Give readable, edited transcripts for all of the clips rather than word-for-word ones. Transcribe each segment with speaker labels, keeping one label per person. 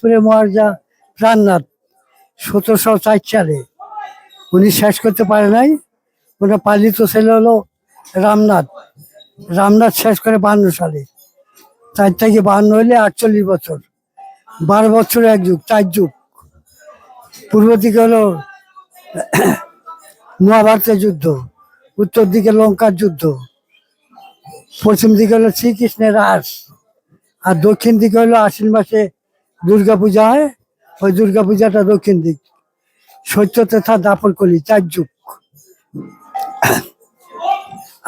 Speaker 1: দিনাজপুরে মহারাজা প্রাণনাথ 1704 সালে উনি শেষ করতে পারে নাই। ওনার পালিত ছেলে হলো রামনাথ। রামনাথ শেষ করে 52 সালে। 4 থেকে 52 হলে 48 বছর, 12 বছর এক যুগ, 4 যুগ। পূর্ব দিকে হলো মহাভারতের যুদ্ধ, উত্তর দিকে লঙ্কার যুদ্ধ, পশ্চিম দিকে হলো শ্রীকৃষ্ণের রাস, আর দক্ষিণ দিকে হলো আশ্বিন মাসে দুর্গা পূজা হয়। ওই দুর্গা পূজাটা দক্ষিণ দিক। সত্য তথা দাপর কলি, 4 যুগ।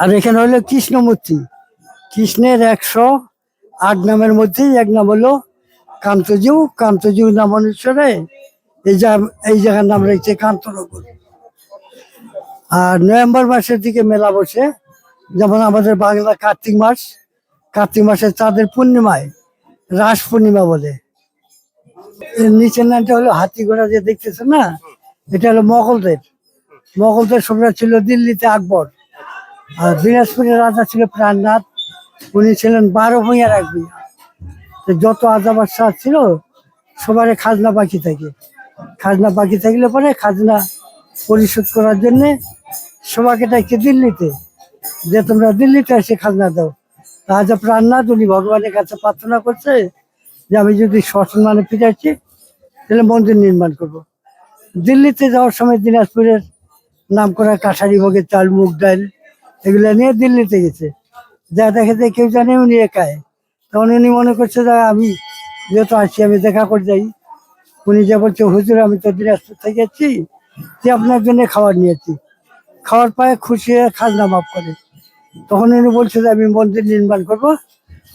Speaker 1: আর এখানে হলো কৃষ্ণ মূর্তি। কৃষ্ণের 108 নামের মধ্যেই এক নাম হলো কান্তজিউ। কান্তজিউ নাম অনুসারে এই জায়গার নাম রয়েছে কান্তনগর। আর নভেম্বর মাসের দিকে মেলা বসে, যেমন আমাদের বাংলা কার্তিক মাস। কার্তিক মাসের চাঁদের পূর্ণিমায় রাস পূর্ণিমা বলে। এর নিচের নামটা হলো হাতি ঘোড়া যে দেখতেছে না, এটা হলো মোগলদের। মোগলদের সম্রাট ছিল দিল্লিতে আকবর। আর দিনাজপুরের রাজা ছিল প্রাণনাথ। উনি ছিলেন 12 ভূঁইয়ার এক ভূঁইয়া। যত আজা বাদশাহ ছিল সবারই খাজনা বাকি থাকে। খাজনা বাকি থাকলে পরে খাজনা পরিশোধ করার জন্যে সবাইকে ডাকছে দিল্লিতে, যে তোমরা দিল্লিতে এসে খাজনা দাও। রাজা প্রাণনাথ উনি ভগবানের কাছে প্রার্থনা করছে যে আমি যদি সসম্মানে ফিরেছি তাহলে মন্দির নির্মাণ করব। দিল্লিতে যাওয়ার সময় দিনাজপুরের নাম করা কাঠারি ভোগের চাল, মুগ ডাল এগুলো নিয়ে দিল্লিতে গেছে। যা দেখে যে কেউ জানে উনি একাই। তখন উনি মনে করছে যে আমি যেহেতু আসছি আমি দেখা করে যাই। উনি যে বলছে হুজুর আমি তো দিনাজপুর থেকে এসেছি, যে আপনার জন্য খাবার নিয়েছি। খাওয়ার পায়ে খুশি হয়ে খাজনা মাফ করে। তখন উনি বলছে যে আমি মন্দির নির্মাণ করবো,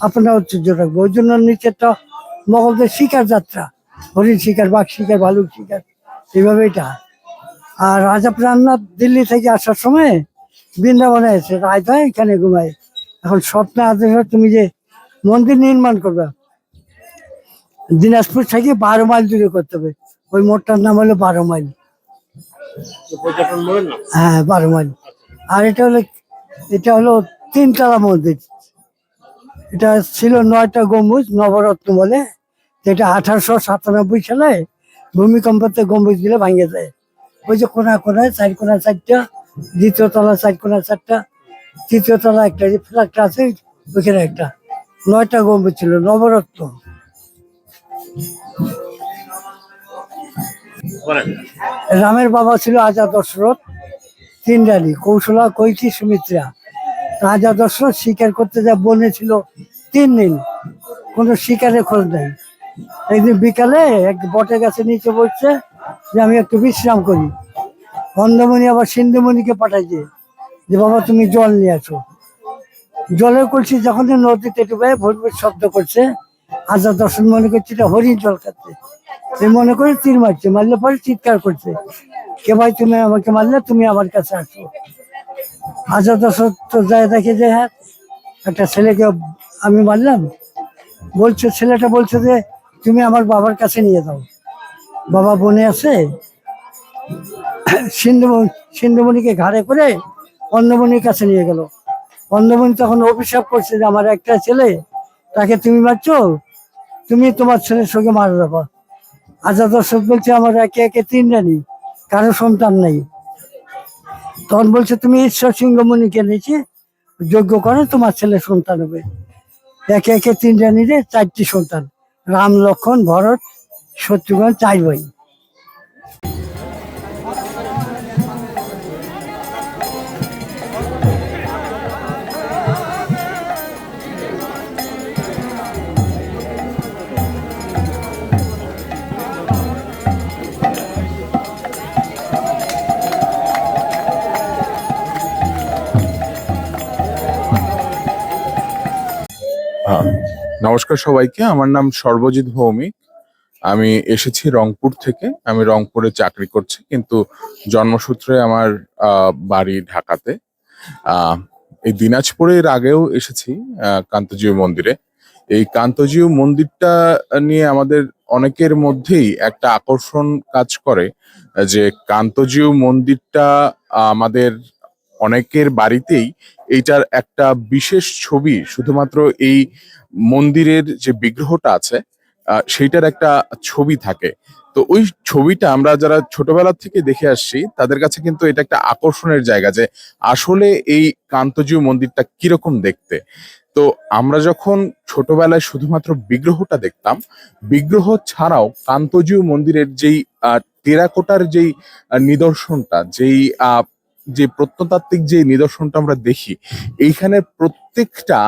Speaker 1: আপনার ঐতিহ্য রাখবো। ওই জন্য নিচেরটা মোগলদের শিকার যাত্রা, হরিণ শিকার, বাঘ শিকার, ভালুক শিকার, এইভাবে এটা। আর রাজা প্রাণনাথ দিল্লি থেকে আসার সময় বৃন্দাবনে এসে রাত হয় এখানে ঘুমায়। এখন স্বপ্নে আদেশ হয় তুমি যে মন্দির নির্মাণ করবে দিনাজপুর থেকে 12 মাইল দূরে করতে হবে। ওই মোড়টার নাম হলো 12 মাইল। হ্যাঁ, 12 মাইল। আর এটা হলো 3 তলা মন্দির। এটা ছিল 9টা গম্বুজ, নবরত্ন বলে। যেটা 1897 সালে ভূমিকম্পতে গম্বুজ গুলো ভাঙে যায়। ওই যে কোনায় কোনায় 4 কোনায় 4টা, দ্বিতীয় তলা 4 কোনায় 4টা, তৃতীয় তলা একটা, ফ্ল্যাটটা আছে ওইখানে একটা। 9টা গম্বুজ ছিল, নবরত্ন। রামের বাবা ছিল রাজা দশরথ। 3 রানী, কৌশলা, কৈকেয়ী, সুমিত্রা। রাজা দশরথ শিকার করতে যা বনে ছিল 3 দিন, কোনো শিকারের খোঁজ নেই। একদিন বিকালে এক বটে গাছে নিচে বসছে যে আমি একটু বিশ্রাম করি। অন্ধমণি আবার সিন্ধুমণিকে পাঠাইছে যে বাবা তুমি জল নিয়ে আসো। জলের কলসি যখন নদীতে ডুবে ভোর ভোর শব্দ করছে, রাজা দর্শন মনে করছে এটা হরিণ জল খাচ্ছে। সে মনে করে তীর মারছে, মারলে পরে চিৎকার করছে, কে ভাই তুমি আমাকে মারলে, তুমি আমার কাছে আসো। রাজা দশরথ তো যায় দেখে যে হ্যাঁ একটা ছেলেকে আমি মারলাম। বলছে ছেলেটা বলছে যে তুমি আমার বাবার কাছে নিয়ে যাও, বাবা বনে আছে। সিন্ধুমণিকে ঘাড়ে করে অন্ধমণির কাছে নিয়ে গেল। অন্ধমণি তখন অভিশাপ করছে যে আমার একটা ছেলে, তাকে তুমি মারছো, তুমি তোমার ছেলের সঙ্গে মারা যাবা। রাজা দশরথ বলছে আমার একে একে 3 রানী, কারো সন্তান নেই। তখন বলছে তুমি ঈশ্বর সিংহমণিকে নিচে যজ্ঞ করো, তোমার ছেলে সন্তান হবে। একে একে 3 রানীরে 4টি সন্তান, রাম, লক্ষ্মণ, ভরত, শত্রুঘ্ন, 4 ভাই।
Speaker 2: নমস্কার সবাইকে, আমার নাম সর্বজিৎ ভৌমিক। আমি এসেছি রংপুর থেকে। আমি রংপুরে চাকরি করছি, কিন্তু জন্মসূত্রে আমার বাড়ি ঢাকাতে। এই দিনাজপুরের আগেও এসেছি কান্তজিউ মন্দিরে। এই কান্তজিউ মন্দিরটা নিয়ে আমাদের অনেকের মধ্যেই একটা আকর্ষণ কাজ করে যে কান্তজিউ মন্দিরটা আমাদের অনেকের বাড়িতেই এইটার একটা বিশেষ ছবি, শুধুমাত্র এই মন্দিরের যে বিগ্রহটা আছে সেইটার একটা ছবি থাকে। তো ওই ছবিটা আমরা যারা ছোটবেলা থেকে দেখে আসছি তাদের কাছে কিন্তু এটা একটা আকর্ষণের জায়গা যে আসলে এই কান্তজিউ মন্দিরটা কিরকম দেখতে। তো আমরা যখন ছোটবেলায় শুধুমাত্র বিগ্রহটা দেখতাম, বিগ্রহ ছাড়াও কান্তজিউ মন্দিরের যেই টেরাকোটার যেই নিদর্শনটা, যেই যে প্রত্নতাত্ত্বিক যে নিদর্শনটা আমরা দেখি, এইখানে প্রত্যেকটা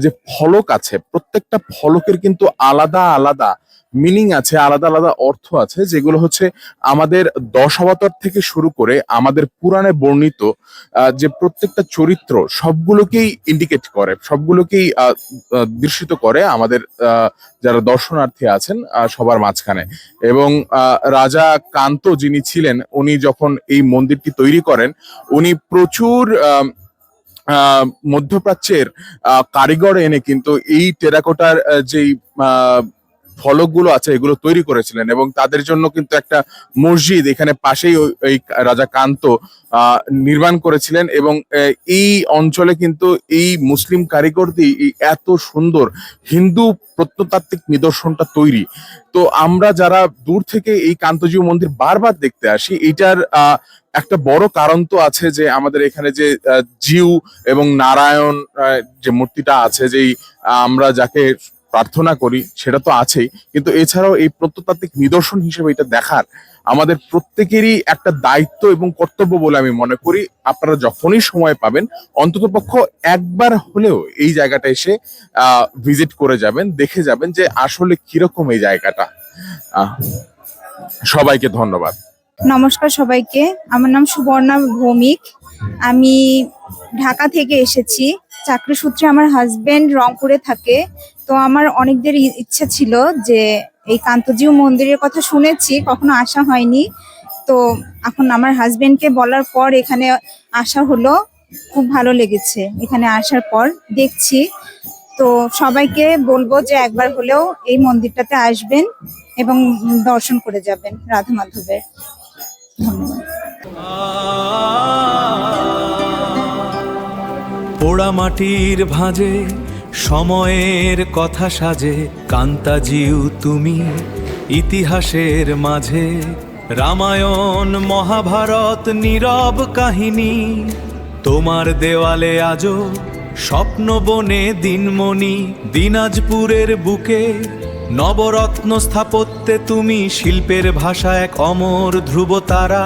Speaker 2: যে ফলক আছে, প্রত্যেকটা ফলকের কিন্তু আলাদা আলাদা মিনিং আছে, আলাদা আলাদা অর্থ আছে, যেগুলো হচ্ছে আমাদের দশাবতার থেকে শুরু করে আমাদের পুরাণে বর্ণিত যে প্রত্যেকটা চরিত্র সবগুলোকেই ইন্ডিকেট করে, সবগুলোকেই দৃশ্যিত করে আমাদের যারা দর্শনার্থী আছেন সবার মাঝখানে। এবং রাজা কান্ত যিনি ছিলেন, উনি যখন এই মন্দিরটি তৈরি করেন, উনি প্রচুর মধ্যপ্রাচ্যের কারিগর এনে কিন্তু এই টেরাকোটার যেই ফলকগুলো আছে এগুলো তৈরি করেছিলেন, এবং তাদের জন্য কিন্তু একটা মসজিদ এখানে পাশেই এই রাজা কান্ত নির্মাণ করেছিলেন। এবং এই অঞ্চলে কিন্তু এই মুসলিম কারিগরদের এই এত সুন্দর হিন্দু প্রত্নতাত্ত্বিক নিদর্শনটা তৈরি। তো আমরা যারা দূর থেকে এই কান্তজিউ মন্দির বারবার দেখতে আসি, এটার একটা বড় কারণ তো আছে যে আমাদের এখানে যে জিউ এবং নারায়ণ যে মূর্তিটা আছে, যেই আমরা যাকে প্রার্থনা করি, সেটা তো আছেই, কিন্তু এছাড়াও এই প্রত্নতাত্ত্বিক নিদর্শন হিসেবে এটা দেখার আমাদের প্রত্যেকেরই একটা দায়িত্ব এবং কর্তব্য বলে আমি মনে করি। আপনারা যখনই সময় পাবেন অন্ততপক্ষ একবার হলেও এই জায়গাটা এসে ভিজিট করে যাবেন, দেখে যাবেন যে আসলে কিরকম এই জায়গাটা। সবাইকে ধন্যবাদ।
Speaker 3: নমস্কার সবাইকে, আমার নাম সুবর্ণা ভৌমিক। আমি ঢাকা থেকে এসেছি চাকরি সূত্রে। আমার হাজবেন্ড রংপুরে থাকে। তো আমার অনেকদের ইচ্ছা ছিল যে এই কান্তজিউ মন্দিরের কথা শুনেছি, কখনো আসা হয়নি। তো এখন আমার হাজবেন্ডকে বলার পর এখানে আসা হলো, খুব ভালো লেগেছে এখানে আসার পর দেখছি। তো সবাইকে বলবো যে একবার হলেও এই মন্দিরটাতে আসবেন এবং দর্শন করে যাবেন রাধা মাধবের। ধন্যবাদ।
Speaker 4: পোড়া মাটির ভাঁজে সময়ের কথা সাজে, কান্তাজিউ তুমি ইতিহাসের মাঝে। রামায়ণ মহাভারত নীরব কাহিনী, তোমার দেওয়ালে আজও স্বপ্ন বনে দিনমণি। দিনাজপুরের বুকে নবরত্ন স্থাপত্যে তুমি শিল্পের ভাষা এক অমর ধ্রুবতারা।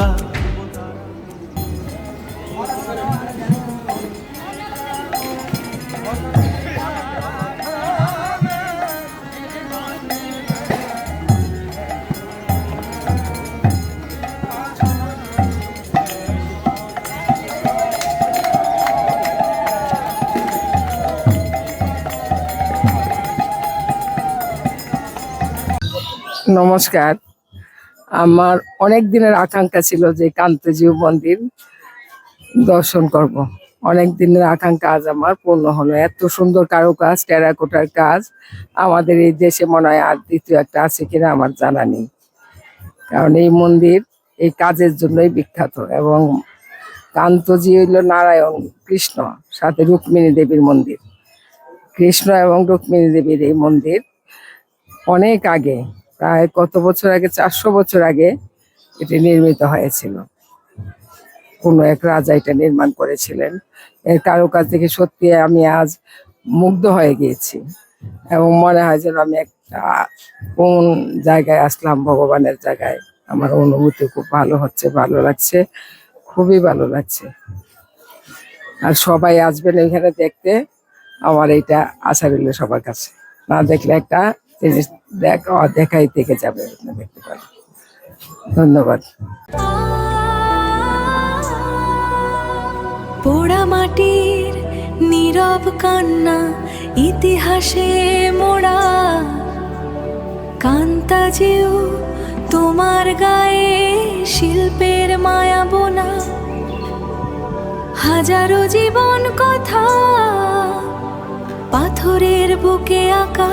Speaker 5: নমস্কার। আমার অনেক দিনের আকাঙ্ক্ষা ছিল যে কান্তজিউ মন্দির দর্শন করব। অনেক দিনের আকাঙ্ক্ষা আজ আমার পূর্ণ হলো। এত সুন্দর কারুকাজ, টেরাকোটার কাজ আমাদের এই দেশে মনে হয় আর দ্বিতীয় একটা আছে কিনা আমার জানা নেই। কারণ এই মন্দির এই কাজের জন্যই বিখ্যাত। এবং কান্তজি হইল নারায়ণ, কৃষ্ণ, সাথে রুক্মিণী দেবীর মন্দির। কৃষ্ণ এবং রুক্মিণী দেবীর এই মন্দির অনেক আগে, প্রায় কত বছর আগে, 400 বছর আগে এটি নির্মিত হয়েছিল। কোনো এক রাজা এটা নির্মাণ করেছিলেন। এর কারুকাজ দেখে সত্যি আমি আজ মুগ্ধ হয়ে গিয়েছি এবং মনে হয় যেন আমি একটা কোন জায়গায় আসলাম, ভগবানের জায়গায়। আমার অনুভূতি খুব ভালো হচ্ছে, ভালো লাগছে, খুবই ভালো লাগছে। আর সবাই আসবেন এখানে দেখতে। আমার এইটা আশা রইল সবার কাছে। না দেখলে একটা জিনিস দেখাই থেকে যাবে, দেখতে পারে। ধন্যবাদ।
Speaker 6: পোড়া মাটির নীরব কান্না, ইতিহাসে মোড়া। কান্তাজিউ তোমার গায়ে শিল্পের মায়া বোনা। হাজারো জীবন কথা পাথরের বুকে আঁকা।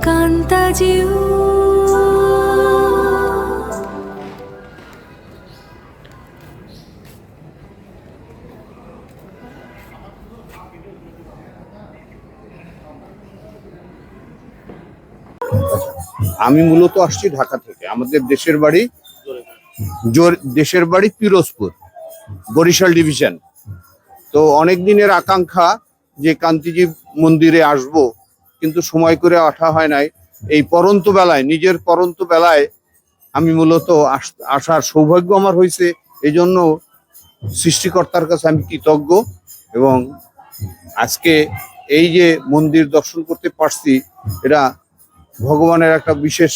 Speaker 6: কান্তাজিউ
Speaker 7: আমি মূলত আসছি ঢাকা থেকে। আমাদের দেশের বাড়ি পিরোজপুর, বরিশাল ডিভিশন। তো অনেক দিনের আকাঙ্ক্ষা যে কান্তিজি মন্দিরে আসব, কিন্তু সময় করে আসা হয় নাই। এই পরন্ত বেলায়, নিজের পরন্ত বেলায় আমি মূলত আসার সৌভাগ্য আমার হয়েছে। এই জন্য সৃষ্টিকর্তার কাছে আমি কৃতজ্ঞ। এবং আজকে এই যে মন্দির দর্শন করতে পারছি, এটা ভগবানের একটা বিশেষ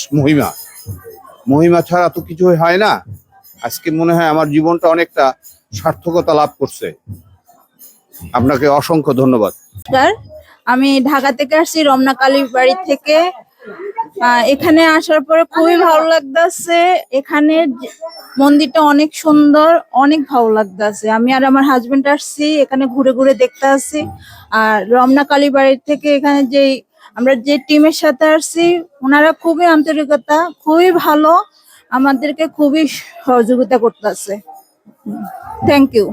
Speaker 7: মহিমা ছাড়া তো কিছু হয় না। আজকে মনে হয় আমার জীবনটা অনেকটা সার্থকতা লাভ করছে। আপনাকে অসংখ্য ধন্যবাদ।
Speaker 3: নমস্কার, আমি ঢাকা থেকে আসছি, রমনা কালী বাড়ি থেকে। এখানে আসার পরে খুবই ভালো লাগতেছে। এখানে মন্দিরটা অনেক সুন্দর, অনেক ভালো লাগতেছে। আমি আর আমার হাজবেন্ড আসছি, এখানে ঘুরে ঘুরে দেখতে আসছি। আর রমনা কালী বাড়ি থেকে এখানে আমরা যে টিমের সাথে আসছি, ওনারা খুবই আন্তরিকতা, খুবই ভালো, আমাদেরকে খুবই সহযোগিতা করতেছে। Thank you.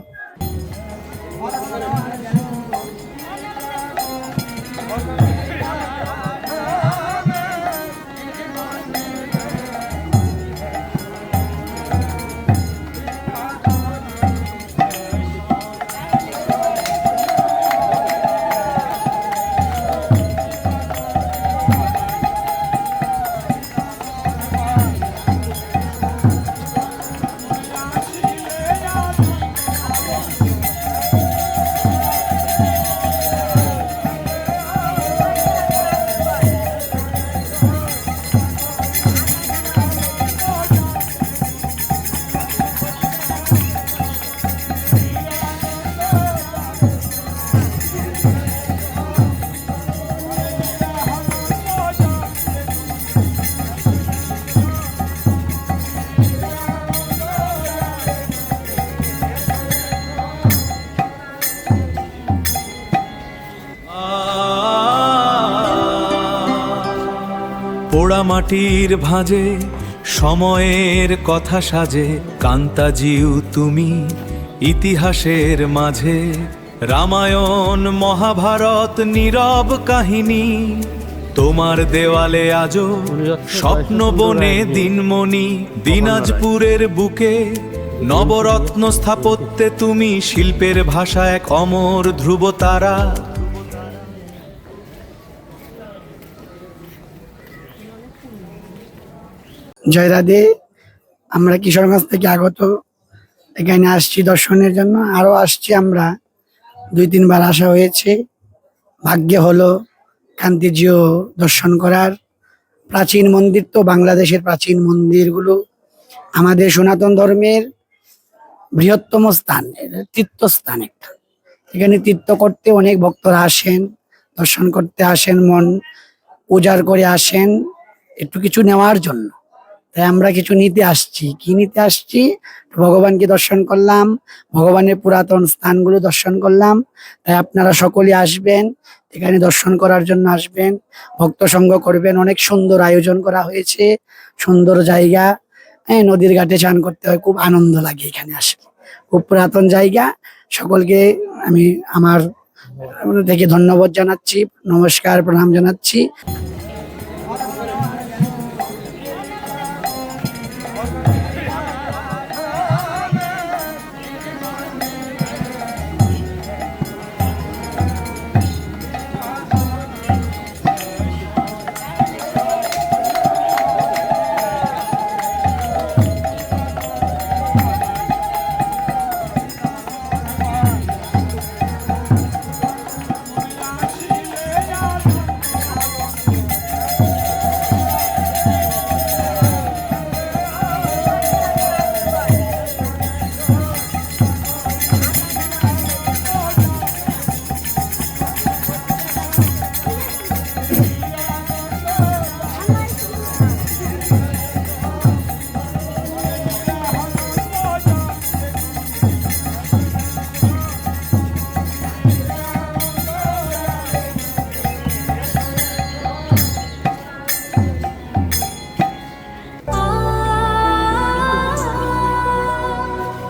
Speaker 4: পোড়া মাটির ভাঁজে সময়ের কথা সাজে, কান্তাজিউ তুমি ইতিহাসের মাঝে। রামায়ণ মহাভারত নীরব কাহিনী, তোমার দেওয়ালে আজও স্বপ্ন বনে দিনমণি। দিনাজপুরের বুকে নবরত্ন স্থাপত্যে তুমি শিল্পের ভাষা এক অমর ধ্রুবতারা।
Speaker 8: জয় রাধে। আমরা কিশোরগঞ্জ থেকে আগত, এখানে আসছি দর্শনের জন্য। আরো আসছি, আমরা 2-3 বার আসা হয়েছে। ভাগ্যে হলো কান্তিজিও দর্শন করার। প্রাচীন মন্দির তো, বাংলাদেশের প্রাচীন মন্দিরগুলো আমাদের সনাতন ধর্মের বৃহত্তম স্থান, তীর্থস্থান একটা। এখানে তীর্থ করতে অনেক ভক্তরা আসেন, দর্শন করতে আসেন, মন উজাড় করে আসেন একটু কিছু নেওয়ার জন্য। তাই আমরা কিছু নিতে আসছি। কি নিতে আসছি? ভগবানকে দর্শন করলাম, ভগবানের পুরাতন স্থানগুলো দর্শন করলাম। তাই আপনারা সকলে আসবেন, এখানে দর্শন করার জন্য আসবেন, ভক্ত সঙ্গ করবেন। অনেক সুন্দর আয়োজন করা হয়েছে, সুন্দর জায়গা। হ্যাঁ, নদীর ঘাটে স্নান করতে হয়, খুব আনন্দ লাগে এখানে আসলে। খুব পুরাতন জায়গা। সকলকে আমি আমার থেকে ধন্যবাদ জানাচ্ছি, নমস্কার, প্রণাম জানাচ্ছি।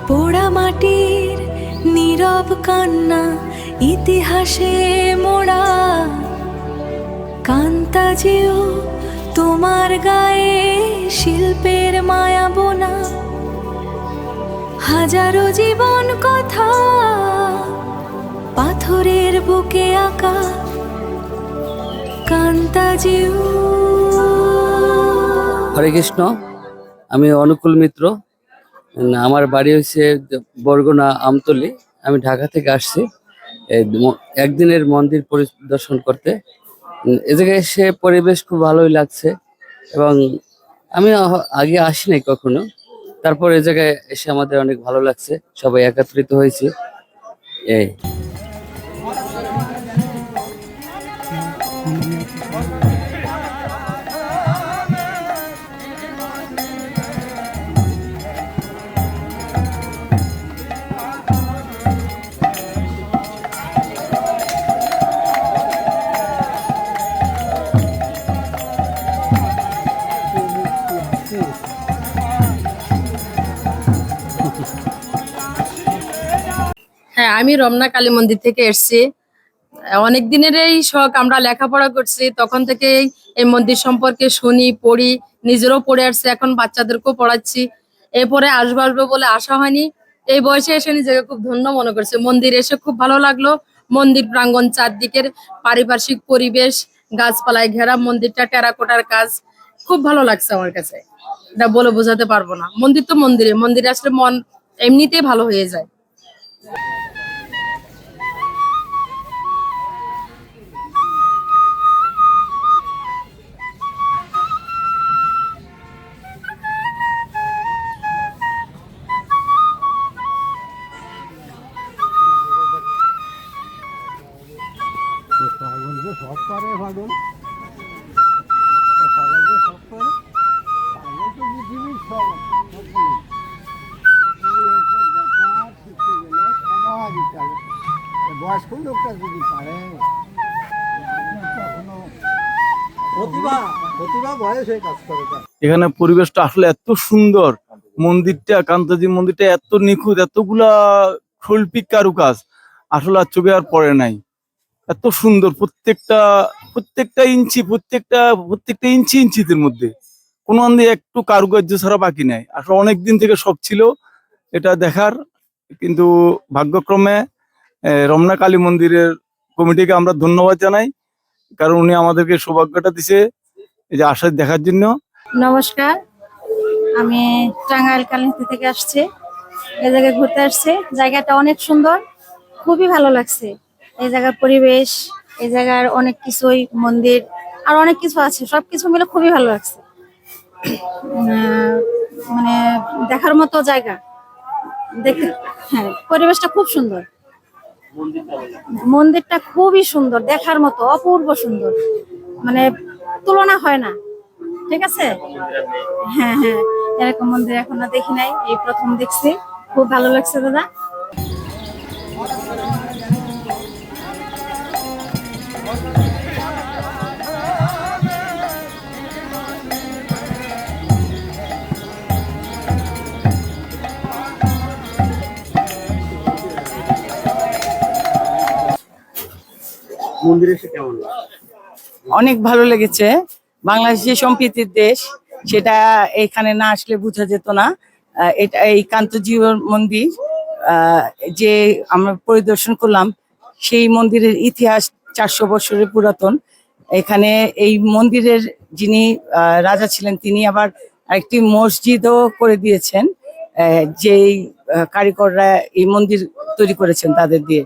Speaker 6: পোড়া মাটির নীরব কান্না, ইতিহাসে মোড়া। কান্তাজিও তোমার গায়ে শিল্পের মায়া বোনা হাজারো জীবন কথা পাথরের বুকে আঁকা কান্তাজিউ।
Speaker 9: হরে কৃষ্ণ, আমি অনুকূল মিত্র। আমার বাড়ি হচ্ছে বরগুনা আমতলী। আমি ঢাকা থেকে আসছি একদিনের মন্দির পরিদর্শন করতে। এ জায়গায় এসে পরিবেশ খুব ভালোই লাগছে এবং আমি আগে আসি নাই কখনো। তারপর এ জায়গায় এসে আমাদের অনেক ভালো লাগছে, সবাই একত্রিত হয়েছে। এই
Speaker 5: হ্যাঁ, আমি রমনা কালী মন্দির থেকে এসেছি। অনেক দিনের এই শখ, আমরা লেখাপড়া করছি তখন থেকেই এই মন্দির সম্পর্কে শুনি, পড়ি, নিজেরও পড়ে আসছি, এখন বাচ্চাদেরকেও পড়াচ্ছি। এরপরে আসবো আসবো বলে আসা হয়নি। এই বয়সে এসে নিজেকে খুব ধন্য মনে করছে। মন্দির এসে খুব ভালো লাগলো। মন্দির প্রাঙ্গণ, চারদিকের পারিপার্শ্বিক পরিবেশ, গাছপালায় ঘেরা, মন্দিরটা টেরাকোটার কাজ, খুব ভালো লাগছে আমার কাছে। এটা বলে বোঝাতে পারবো না। মন্দির তো মন্দিরে আসলে মন এমনিতেই ভালো হয়ে যায়।
Speaker 10: এখানে পরিবেশটা আসলে এত সুন্দর, মন্দিরটা, কান্তাজি মন্দিরটা এত নিখুঁত, এতগুলা শৈল্পিক কারুকাজ, আসলে আর চোখে আর পড়ে নাই। এত সুন্দর প্রত্যেকটা ইঞ্চি, প্রত্যেকটা ইঞ্চিদের মধ্যে কোনো একটু কারুকার্য ছাড়া বাকি নাই। আসলে অনেকদিন থেকে শখ ছিল এটা দেখার, কিন্তু ভাগ্যক্রমে রমনা কালী মন্দিরের কমিটিকে আমরা ধন্যবাদ জানাই, কারণ উনি আমাদেরকে সৌভাগ্যটা দিছে এই যে আশা দেখার জন্য।
Speaker 3: নমস্কার, আমি টাঙ্গাইল কালিন্দী থেকে আসছি। এই জায়গায় ঘুরতে আসছে। জায়গাটা অনেক সুন্দর, খুবই ভালো লাগছে। এই জায়গার পরিবেশ, এই জায়গার অনেক কিছুই, মন্দির আর অনেক কিছু আছে, সবকিছু মিলে খুবই ভালো লাগছে। মানে দেখার মতো জায়গা দেখতে। হ্যাঁ, পরিবেশটা খুব সুন্দর। মন্দিরটা খুবই সুন্দর, দেখার মতো অপূর্ব সুন্দর, মানে তুলনা হয় না। ঠিক আছে, হ্যাঁ হ্যাঁ, এরকম মন্দির এখনো দেখি নাই, এই প্রথম দেখছি। খুব ভালো লাগছে দাদা।
Speaker 5: অনেক ভালো লেগেছে। বাংলাদেশ যে সম্প্রীতির দেশ, সেটা এখানে না আসলে বোঝা যেত না। এটা এই কান্তজিউ মন্দির যে আমরা পরিদর্শন করলাম, সেই মন্দিরের ইতিহাস 400 বছরের পুরাতন। এখানে এই মন্দিরের যিনি রাজা ছিলেন, তিনি আবার একটি মসজিদও করে দিয়েছেন, যেই কারিগররা এই মন্দির তৈরি করেছেন তাদের দিয়ে।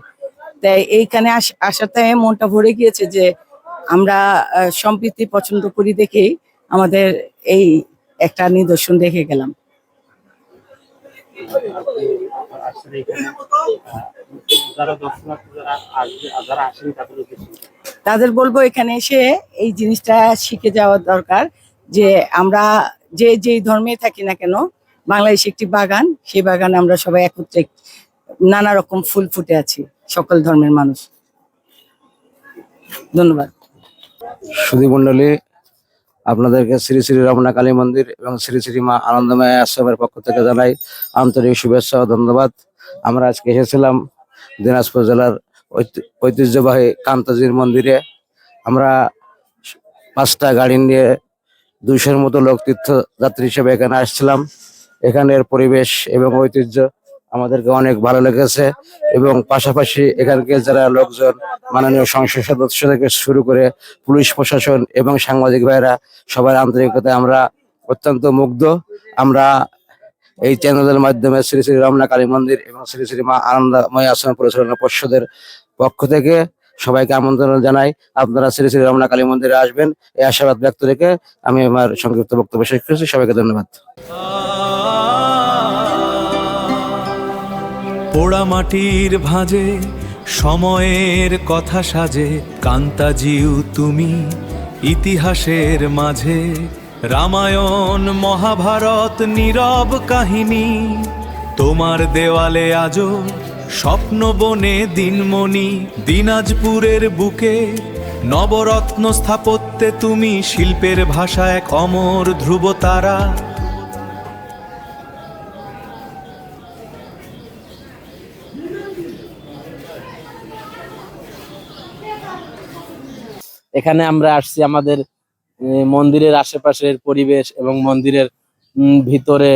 Speaker 5: তাই এইখানে আসাতে মনটা ভরে গিয়েছে যে আমরা সম্প্রীতি পছন্দ করি দেখেই আমাদের এই একটা নিদর্শন দেখে গেলাম। তাদের বলবো এখানে এসে এই জিনিসটা শিখে যাওয়া দরকার, যে আমরা যেই ধর্মে থাকি না কেন, বাংলাদেশ একটি বাগান, সেই বাগানে আমরা সবাই একত্রে নানা রকম ফুল ফুটে আছি, সকল ধর্মের মানুষ। ধন্যবাদ।
Speaker 9: সুধী মণ্ডলী, আপনাদেরকে শ্রী শ্রী রমনা কালী মন্দির এবং শ্রী শ্রী মা আনন্দময় আশ্রমের পক্ষ থেকে জানাই আন্তরিক শুভেচ্ছা ও ধন্যবাদ। আমরা আজকে এসেছিলাম দিনাজপুর জেলার ঐতিহ্যবাহী কান্তজির মন্দিরে। আমরা 5টা গাড়ি নিয়ে 200-এর মতো লোক তীর্থযাত্রী হিসেবে এখানে আসছিলাম। এখানের পরিবেশ এবং ঐতিহ্য আমাদেরকে অনেক ভালো লেগেছে এবং পাশাপাশি এখানকার যারা লোকজন, মাননীয় সংসদ সদস্য থেকে শুরু করে পুলিশ প্রশাসন এবং সাংবাদিক ভাইরা, সবার আন্তরিকতায় আমরা অত্যন্ত মুগ্ধ। আমরা এই চ্যানেলের মাধ্যমে শ্রী শ্রী রমনা কালী মন্দির এবং শ্রী শ্রী মা আনন্দময় আশ্রম পরিচালনা পর্ষদের পক্ষ থেকে সবাইকে আমন্ত্রণ জানাই, আপনারা শ্রী শ্রী রমনা কালী মন্দিরে আসবেন। এই আশাবাদ ব্যক্ত রেখে আমি আমার সংক্ষিপ্ত বক্তব্য শেষ করছি। সবাইকে ধন্যবাদ।
Speaker 4: পোড়া মাটির ভাঁজে সময়ের কথা সাজে, কান্তাজিউ তুমি ইতিহাসের মাঝে। রামায়ণ মহাভারত নীরব কাহিনী, তোমার দেওয়ালে আজও স্বপ্ন বনে দিনমণি। দিনাজপুরের বুকে নবরত্ন স্থাপত্যে তুমি শিল্পের ভাষা এক অমর ধ্রুবতারা।
Speaker 9: এখানে আমরা আসছি আমাদের মন্দিরের আশেপাশের পরিবেশ এবং মন্দিরের ভিতরে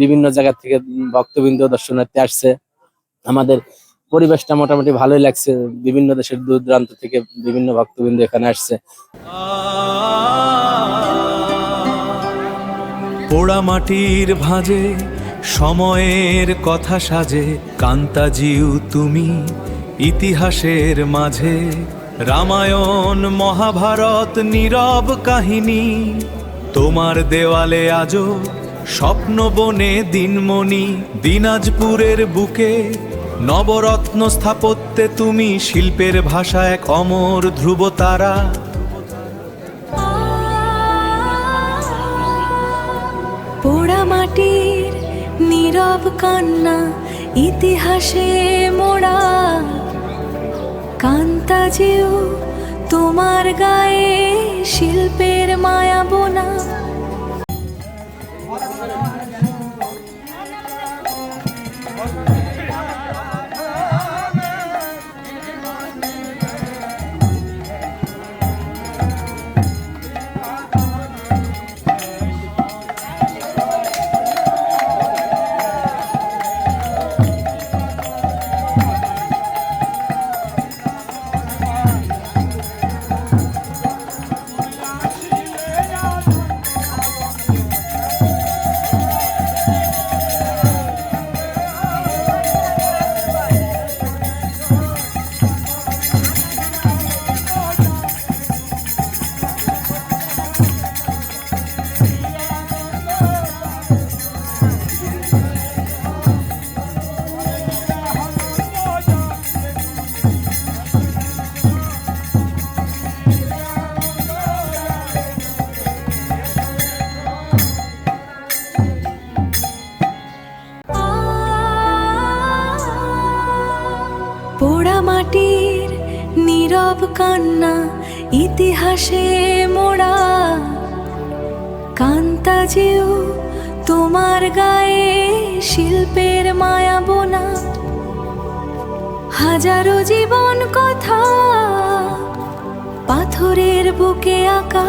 Speaker 9: বিভিন্ন জায়গা থেকে ভক্তবৃন্দ দর্শনার্থী আসছে। আমাদের পরিবেশটা মোটামুটি ভালোই লাগছে। বিভিন্ন দেশের দূর দূরান্ত থেকে বিভিন্ন ভক্তবৃন্দ এখানে আসছে।
Speaker 4: পোড়া মাটির ভাঁজে সময়ের কথা সাজে, কান্তাজিউ তুমি ইতিহাসের মাঝে। রামায়ণ মহাভারত নীরব কাহিনী, তোমার দেওয়ালে আজও স্বপ্ন বনে দিনমণি। দিনাজপুরের বুকে নবরত্ন স্থাপত্যে তুমি শিল্পের ভাষা এক অমর ধ্রুবতারা।
Speaker 6: পোড়া মাটির নীরব কান্না, ইতিহাসে মোড়া। কান্তাজিউ তোমার গায়ে শিল্পের মায়া বোনা। পোড়া মাটির নীরব কান্না, ইতিহাসে মোড়া। কান্তাজিউ তোমার গায়ে শিল্পের মায়া বোনা। হাজারো জীবন কথা পাথরের বুকে আঁকা,